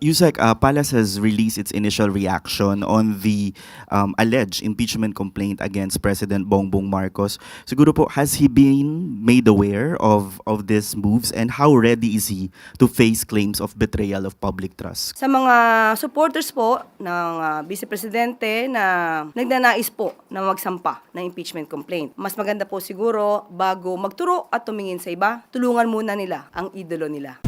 Yusek, Palace has released its initial reaction on the alleged impeachment complaint against President Bongbong Marcos. Siguro po, has he been made aware of these moves, and how ready is he to face claims of betrayal of public trust? Sa mga supporters po ng Vice Presidente na nagnanais po na magsampa ng impeachment complaint, mas maganda po siguro bago magturo at tumingin sa iba, tulungan muna nila ang idolo nila.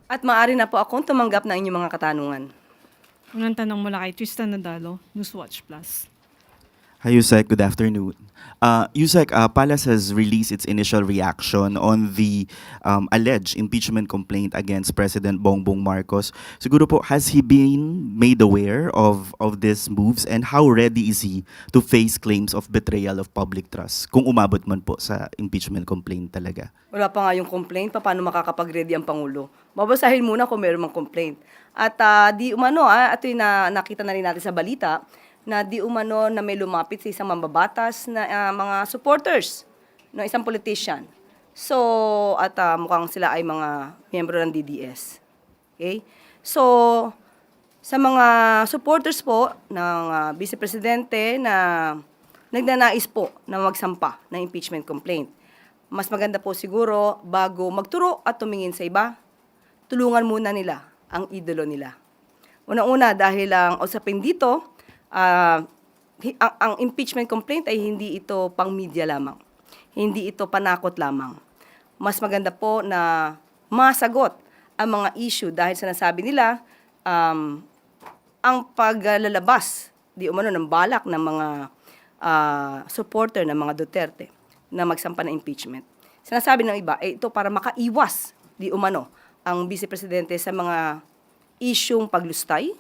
At maaari na po akong tumanggap ng inyong mga katanungan. Unang tanong mula kay Tristan Nadalo, Newswatch Plus. Hi, Yusek. Good afternoon. Yusek, Palace has released its initial reaction on the alleged impeachment complaint against President Bongbong Marcos. Siguro po, has he been made aware of these moves, and how ready is he to face claims of betrayal of public trust kung umabot man po sa impeachment complaint talaga? Wala pa nga yung complaint, paano makakapag-ready ang Pangulo? Babasahin muna kung meron mang complaint. At di umano, ito yung nakita na rin natin sa balita, na di umano na may lumapit sa isang mambabatas na mga supporters ng isang politician. So, at mukhang sila ay mga miyembro ng DDS. Okay? So, sa mga supporters po ng Vice Presidente na nagnanais po na magsampa ng impeachment complaint, mas maganda po siguro bago magturo at tumingin sa iba, tulungan muna nila ang idolo nila. Unang-una, dahil ang usapin dito, ang impeachment complaint ay hindi ito pang media lamang. Hindi ito panakot lamang. Mas maganda po na masagot ang mga issue dahil sinasabi nila ang paglalabas di umano ng balak ng mga supporter ng mga Duterte na magsampa ng impeachment. Sinasabi ng iba, ito para makaiwas di umano ang Vice Presidente sa mga isyung paglustay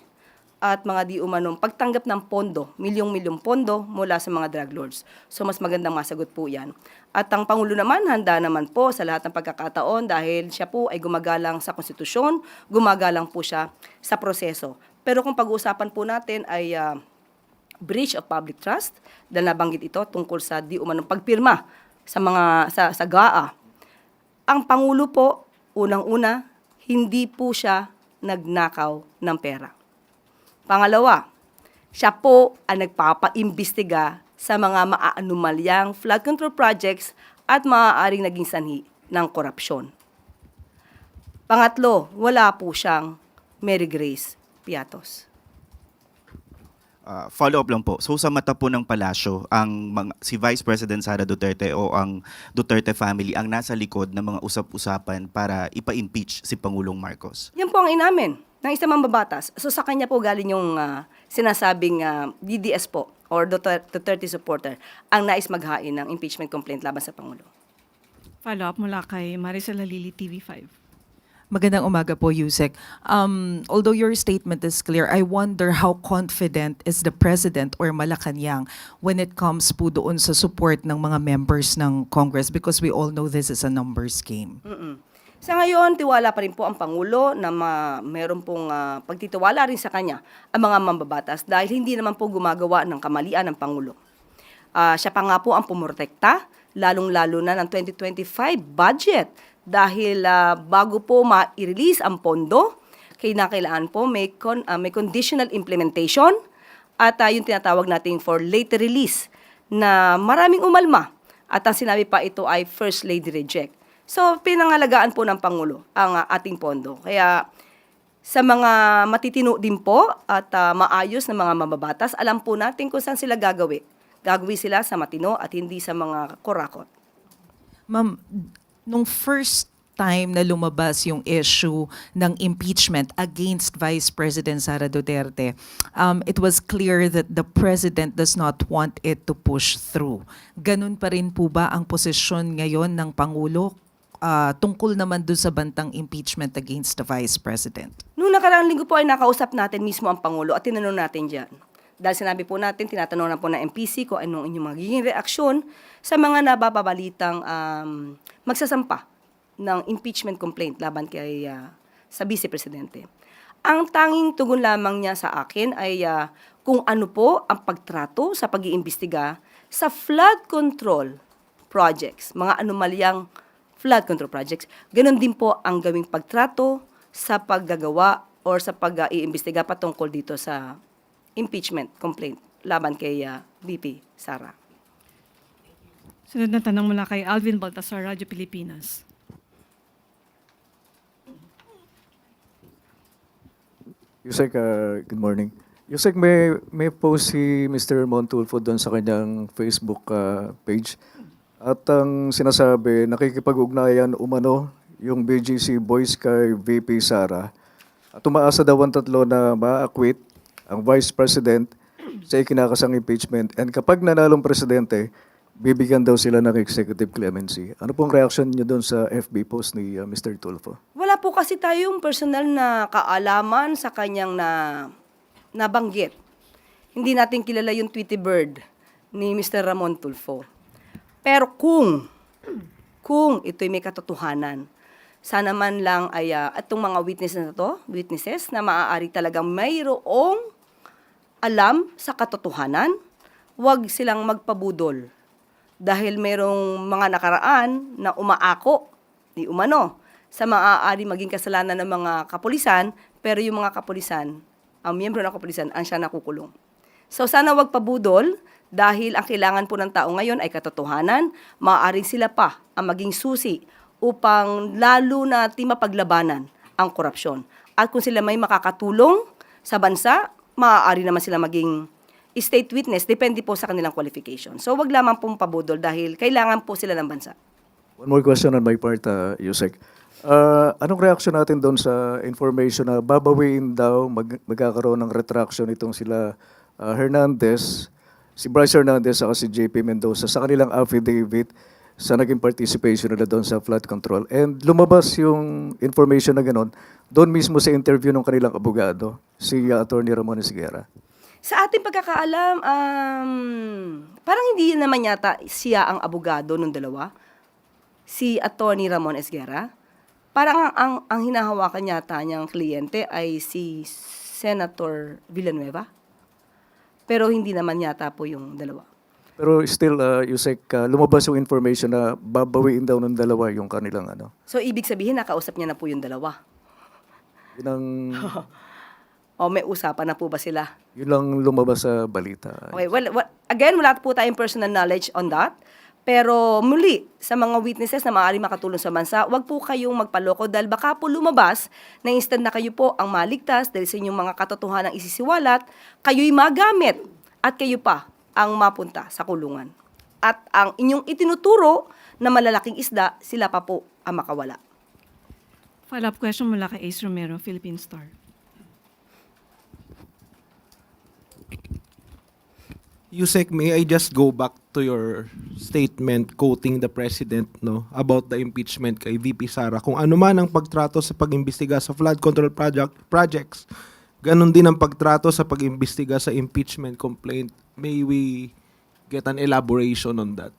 at mga di umanong pagtanggap ng pondo, milyong-milyong pondo mula sa mga drug lords. So mas magandang masagot po yan. At ang Pangulo naman, handa naman po sa lahat ng pagkakataon dahil siya po ay gumagalang sa konstitusyon, gumagalang po siya sa proseso. Pero kung pag-uusapan po natin ay breach of public trust, dahil nabanggit ito tungkol sa di umanong pagpirma sa GAA. Ang Pangulo po, unang-una, hindi po siya nagnakaw ng pera. Pangalawa, siya po ang nagpapaimbestiga sa mga maaanumalyang flood control projects at maaaring naging sanhi ng korupsyon. Pangatlo, wala po siyang Mary Grace Piatos. Follow-up lang po. So sa mata po ng palasyo, si Vice President Sara Duterte o ang Duterte family ang nasa likod ng mga usap-usapan para ipa-impeach si Pangulong Marcos? Yan po ang inamin ng isang mambabatas. So sa kanya po galing yung sinasabing DDS po or Duterte supporter ang nais maghain ng impeachment complaint laban sa Pangulo. Follow-up mula kay Maricel Halili, TV5. Magandang umaga po, Yusek. Although your statement is clear, I wonder how confident is the President or Malacanang when it comes po doon sa support ng mga members ng Congress, because we all know this is a numbers game. Sa ngayon, tiwala pa rin po ang Pangulo na meron pong pagtitiwala rin sa kanya ang mga mambabatas dahil hindi naman po gumagawa ng kamalian ng Pangulo. Siya pa nga po ang pumortekta, lalong-lalo na ng 2025 budget dahil bago po ma-release ang pondo, kailangan po may conditional implementation at yung tinatawag natin for later release na maraming umalma at ang sinabi pa ito ay First Lady reject. So, pinangalagaan po ng Pangulo ang ating pondo. Kaya sa mga matitino din po at maayos na mga mababatas, alam po natin kung saan sila gagawi. Gagawi sila sa matino at hindi sa mga kurakot. Ma'am, nung first time na lumabas yung issue ng impeachment against Vice President Sara Duterte, it was clear that the President does not want it to push through. Ganun pa rin po ba ang posisyon ngayon ng Pangulo tungkol naman doon sa bantang impeachment against the Vice President? Noong nakaraang linggo po ay nakausap natin mismo ang Pangulo at tinanong natin dyan. Dahil sinabi po natin, tinatanong na po ng MPC kung anong inyong magiging reaksyon sa mga nababalitang magsasampa ng impeachment complaint laban kay sa Vice Presidente. Ang tanging tugon lamang niya sa akin ay kung ano po ang pagtrato sa pag-iimbestiga sa flood control projects, mga anomalyang flood control projects. Ganon din po ang gawing pagtrato sa paggagawa or sa pag-iimbestiga patungkol dito sa impeachment complaint laban kay VP Sara. Sunod na tanong mula kay Alvin Baltasar, Radyo Pilipinas. Yusek, good morning. Yusek, may post si Mr. Montulfo doon sa kanyang Facebook page. At ang sinasabi, nakikipag-ugnayan umano yung BGC Boys kay VP Sara. At umaasa daw ang tatlo na ma-acquit ang Vice President sa ikinakasang impeachment. And kapag nanalong presidente, bibigyan daw sila ng executive clemency. Ano pong reaction niyo doon sa FB post ni Mr. Tulfo? Wala po kasi tayong personal na kaalaman sa kanyang nabanggit. Hindi natin kilala yung Tweety Bird ni Mr. Ramon Tulfo. Pero kung ito'y may katotohanan, sana man lang ay itong mga witnesses na maaari talagang mayroong alam sa katotohanan, huwag silang magpabudol. Dahil mayroong mga nakaraan na umaako, di umano, sa maaari maging kasalanan ng mga kapulisan, pero yung mga kapulisan, ang miyembro ng kapulisan, ang siya nakukulong. So sana wag pabudol, dahil ang kailangan po ng tao ngayon ay katotohanan, maaaring sila pa ang maging susi upang lalo na mapaglabanan ang korupsyon. At kung sila may makakatulong sa bansa, maaari naman sila maging state witness, depende po sa kanilang qualification. So wag lamang pong pabudol dahil kailangan po sila ng bansa. One more question on my part, Yusek. Anong reaction natin doon sa information na babawiin daw, magkakaroon ng retraction itong sila Hernandez, si Bryce Hernandez at si JP Mendoza sa kanilang affidavit sa naging participation nila doon sa flood control. And lumabas yung information na gano'n doon mismo sa interview ng kanilang abogado, si Attorney Ramon Esguerra. Sa ating pagkakaalam, parang hindi naman yata siya ang abogado ng dalawa, si Attorney Ramon Esguerra. Parang ang hinahawakan yata niyang kliyente ay si Senator Villanueva. Pero hindi naman yata po yung dalawa. Pero still, Yusek, lumabas yung information na babawiin daw ng dalawa yung kanilang ano. So ibig sabihin, nakausap niya na po yung dalawa. Yun ang, O may usapan na po ba sila? yun lang lumabas sa balita. Okay, well, again, wala po tayong personal knowledge on that. Pero muli, sa mga witnesses na maaari makatulong sa bansa, wag po kayong magpaloko dahil baka po lumabas na instant na kayo po ang maligtas dahil sa inyong mga katotohanan isisiwalat, kayo'y magamit at kayo pa ang mapunta sa kulungan. At ang inyong itinuturo na malalaking isda, sila pa po ang makawala. Follow-up question mula kay Ace Romero, Philippine Star. Yusek, may I just go back to your statement quoting the President about the impeachment kay VP Sara. Kung ano man ang pagtrato sa pag-imbestiga sa flood control projects, ganun din ang pagtrato sa pag-imbestiga sa impeachment complaint. May we get an elaboration on that?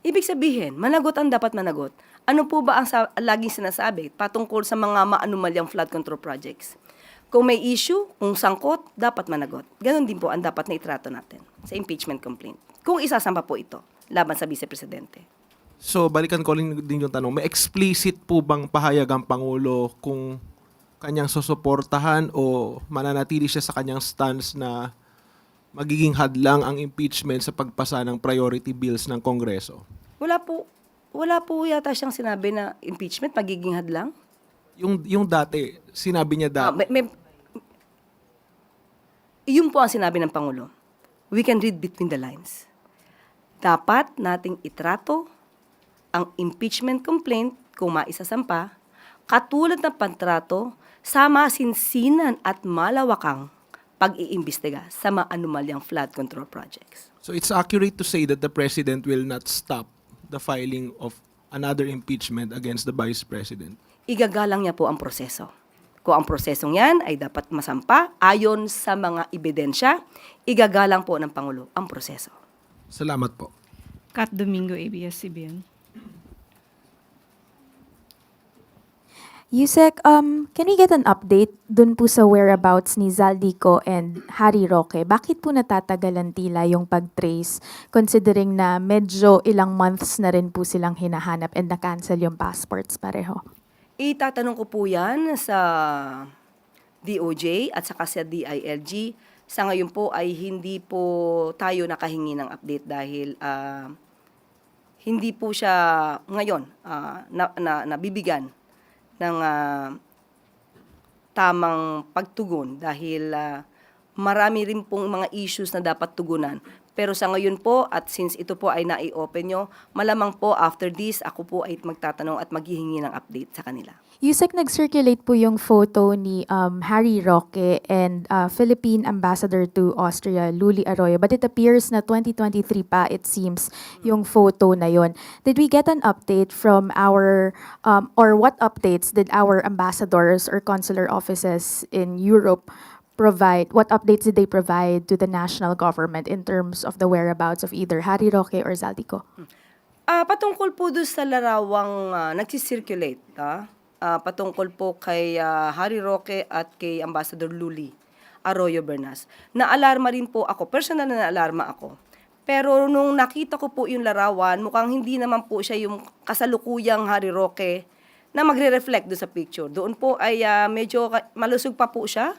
Ibig sabihin, managot ang dapat managot. Ano po ba ang laging sinasabi patungkol sa mga maanumalyang flood control projects? Kung may issue, kung sangkot, dapat managot. Ganon din po ang dapat na itrato natin sa impeachment complaint. Kung isasampa po ito laban sa Vice Presidente. So, balikan ko rin din yung tanong. May explicit po bang pahayag ang Pangulo kung kanyang susuportahan o mananatili siya sa kanyang stance na magiging hadlang ang impeachment sa pagpasa ng priority bills ng Kongreso? Wala po yata siyang sinabi na impeachment magiging hadlang. Yung dati, sinabi niya dati. Yun po ang sinabi ng Pangulo. We can read between the lines. Dapat nating itrato ang impeachment complaint kung maisasampa, katulad ng pantrato sa masinsinan at malawakang pag-iimbestiga sa maanumalyang flood control projects. So it's accurate to say that the President will not stop the filing of another impeachment against the Vice President? Igagalang niya po ang proseso. Kung ang prosesong yan ay dapat masampa ayon sa mga ebidensya, igagalang po ng Pangulo ang proseso. Salamat po. Kat Domingo, ABS-CBN. Yusek, can we get an update dun po sa whereabouts ni Zaldico and Harry Roque? Bakit po natatagalan tila yung pag-trace considering na medyo ilang months na rin po silang hinahanap and na-cancel yung passports pareho? Itatanong ko po yan sa DOJ at saka sa DILG. Sa ngayon po ay hindi po tayo nakahingi ng update dahil hindi po siya ngayon nabibigyan ng tamang pagtugon dahil marami rin pong mga issues na dapat tugunan. Pero sa ngayon po, at since ito po ay nai-open nyo, malamang po after this, ako po ay magtatanong at maghihingi ng update sa kanila. Yusek, nag-circulate po yung photo ni Harry Roque and Philippine Ambassador to Austria, Luli Arroyo. But it appears na 2023 pa, it seems, yung photo na yon. Did we get an update from our, or what updates did our ambassadors or consular offices in Europe provide? What updates did they provide to the national government in terms of the whereabouts of either Harry Roque or Zaldico? Patungkol po doon sa larawang nagsisirculate, patungkol po kay Harry Roque at kay Ambassador Luli Arroyo Bernas. Naalarma rin po ako, personal na naalarma ako. Pero nung nakita ko po yung larawan, mukhang hindi naman po siya yung kasalukuyang Harry Roque na magre-reflect doon sa picture. Doon po ay medyo malusog pa po siya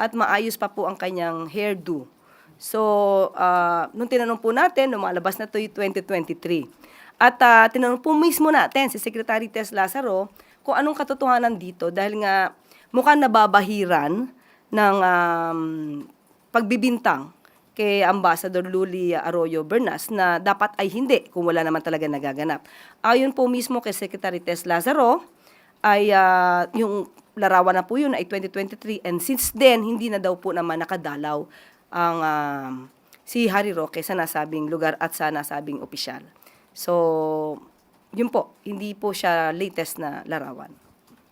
at maayos pa po ang kanyang hairdo. So, nung tinanong po natin, lumalabas na ito yung 2023. At tinanong po mismo natin si Secretary Tess Lazaro kung anong katotohanan dito dahil nga mukhang nababahiran ng pagbibintang kay Ambassador Luli Arroyo Bernas na dapat ay hindi kung wala naman talaga nagaganap. Ayon po mismo kay Secretary Tess Lazaro ay yung larawan na po yun ay 2023 and since then hindi na daw po naman nakadalaw ang si Harry Roque sa nasabing lugar at sa nasabing opisyal. So, yun po, hindi po siya latest na larawan.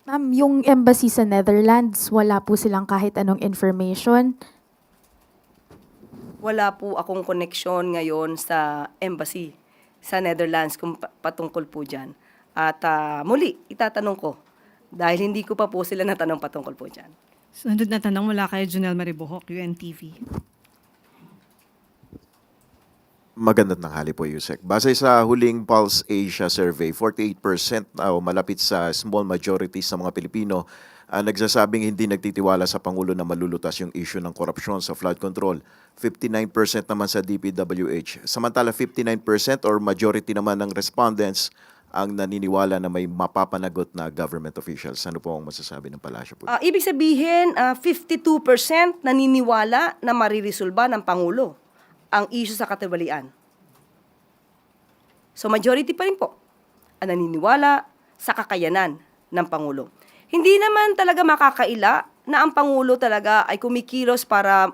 Ma'am, yung embassy sa Netherlands, wala po silang kahit anong information. Wala po akong koneksyon ngayon sa embassy sa Netherlands kung patungkol po dyan. At muli, itatanong ko dahil hindi ko pa po sila natanong patungkol po dyan. Sunod na tanong mula kay Junel Maribojoc, UNTV. Magandang tanghali po, Yusek. Base sa huling Pulse Asia survey, 48% o malapit sa small majority sa mga Pilipino nagsasabing hindi nagtitiwala sa Pangulo na malulutas yung issue ng korupsyon sa flood control. 59% naman sa DPWH. Samantala, 59% or majority naman ng respondents ang naniniwala na may mapapanagot na government officials. Ano po ang masasabi ng palasyo po? Ibig sabihin, 52% naniniwala na maririsolba ng Pangulo ang issue sa katiwalian. So majority pa rin po ang naniniwala sa kakayanan ng Pangulo. Hindi naman talaga makakaila na ang Pangulo talaga ay kumikilos para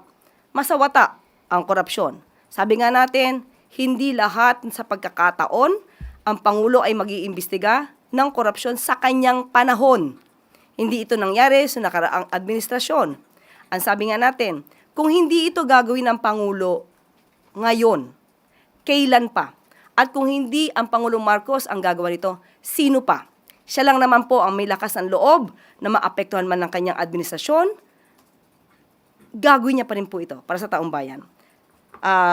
masawata ang korupsyon. Sabi nga natin, hindi lahat sa pagkakataon ang Pangulo ay mag-iimbestiga ng korupsyon sa kanyang panahon. Hindi ito nangyari sa nakaraang administrasyon. Ang sabi nga natin, kung hindi ito gagawin ng Pangulo ngayon, kailan pa? At kung hindi ang Pangulong Marcos ang gagawa nito, sino pa? Siya lang naman po ang may lakas ng loob na maapektuhan man ng kanyang administrasyon, gagawin niya pa rin po ito para sa taong bayan.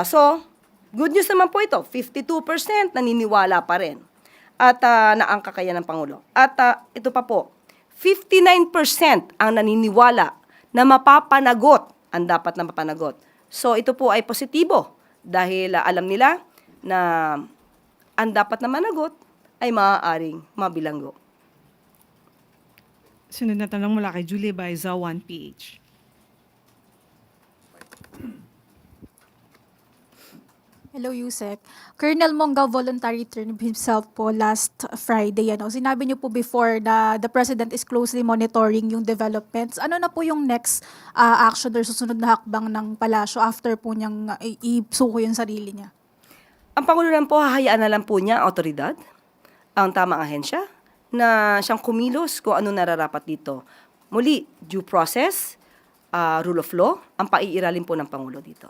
So, good news naman po ito, 52% naniniwala pa rin at na ang kakayanan ng Pangulo. At ito pa po, 59% ang naniniwala na mapapanagot ang dapat na mapanagot. So ito po ay positibo dahil alam nila na ang dapat na managot ay maaaring mabilanggo. Sunod na tanong mula kay Julie Baiza, 1PH. Hello, Yusek. Colonel Mongal voluntary turned himself po last Friday. Sinabi niyo po before na the President is closely monitoring yung developments. Ano na po yung next action or susunod na hakbang ng palasyo after po niyang isuko yung sarili niya? Ang Pangulo lang po, hahayaan na lang po niya ang otoridad, ang tamang ahensya, na siyang kumilos kung ano nararapat dito. Muli, due process, rule of law, ang paiiralin po ng Pangulo dito.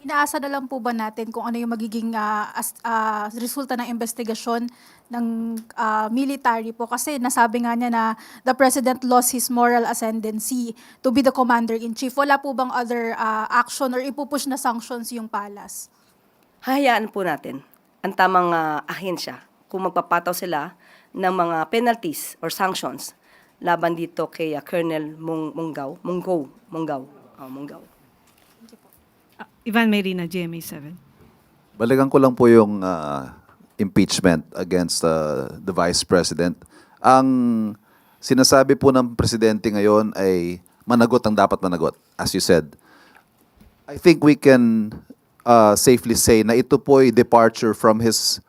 Inaasa na lang po ba natin kung ano yung magiging resulta ng investigasyon ng military po? Kasi nasabi nga niya na the president lost his moral ascendancy to be the commander-in-chief. Wala po bang other action or ipupush na sanctions yung palace? Hahayaan po natin ang tamang ahensya kung magpapataw sila ng mga penalties or sanctions laban dito kay Colonel Munggaw. Ivan Mayrina, GMA7. Balikan ko lang po yung impeachment against the Vice President. Ang sinasabi po ng Presidente ngayon ay managot ang dapat managot, as you said. I think we can safely say na ito po ay departure from his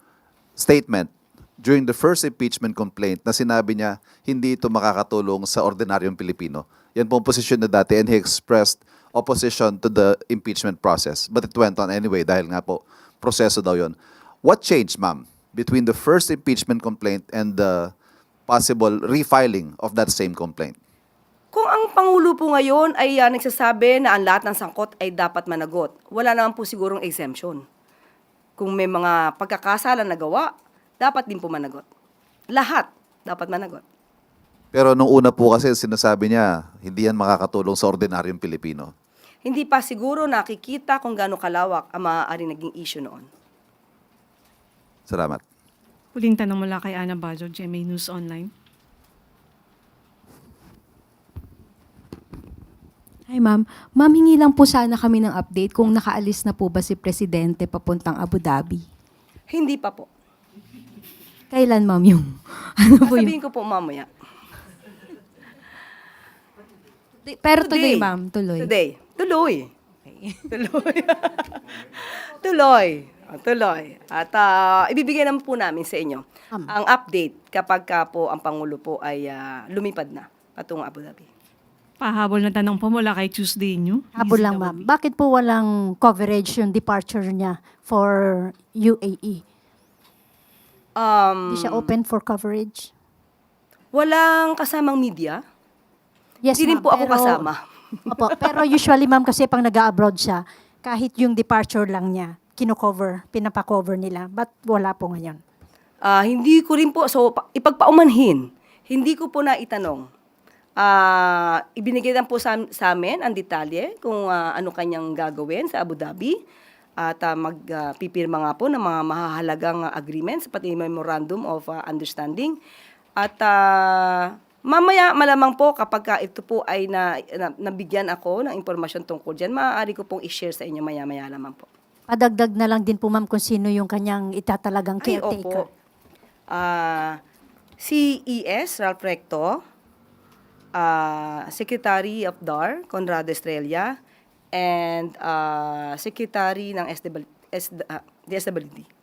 statement during the first impeachment complaint na sinabi niya hindi ito makakatulong sa ordinaryong Pilipino. Yan po ang posisyon na dati and he expressed opposition to the impeachment process. But it went on anyway dahil nga po proseso daw yon. What changed, ma'am, between the first impeachment complaint and the possible refiling of that same complaint? Kung ang Pangulo po ngayon ay nagsasabi na ang lahat ng sangkot ay dapat managot, wala naman po sigurong exemption. Kung may mga pagkakasala na gawa, dapat din po managot. Lahat dapat managot. Pero nung una po kasi sinasabi niya, hindi yan makakatulong sa ordinaryong Pilipino. Hindi pa siguro nakikita kung gaano kalawak ang maaaring naging issue noon. Salamat. Huling tanong mula kay Ana Bajo, GMA News Online. Hi ma'am. Ma'am, hingi lang po sana kami ng update kung nakaalis na po ba si Presidente papuntang Abu Dhabi. Hindi pa po. Kailan ma'am yung? Ano po yung? Sabihin ko po mamaya. Pero tuloy ma'am, tuloy. Today. Tuloy. Tuloy. Tuloy. Tuloy. At ibibigay naman po namin sa inyo ang update kapag po ang Pangulo po ay lumipad na patungong Abu Dhabi. Pahabol na tanong po mula kay Tuesday New. Habol lang ma'am. Bakit po walang coverage yung departure niya for UAE? Hindi siya open for coverage? Walang kasamang media. Yes, Hindi rin ma'am, po ako pero- kasama. Opo, pero usually ma'am kasi pang nag-abroad siya, kahit yung departure lang niya, kino-cover, pinapakover nila. But wala po ngayon. Hindi ko rin po, so ipagpaumanhin, hindi ko po naitanong. Ibinigay lang po sa amin ang detalye kung ano kanyang gagawin sa Abu Dhabi at magpipirma nga po ng mga mahahalagang agreements pati memorandum of understanding. At mamaya malamang po kapag ito po ay nabigyan ako ng impormasyon tungkol dyan, maaari ko pong i-share sa inyo maya-maya lamang po. Padagdag na lang din po ma'am kung sino yung kanyang itatalagang Ay, caretaker. opo. Si E.S. Ralph Recto, Secretary of DAR, Conrado Estrella, and Secretary ng DSWD.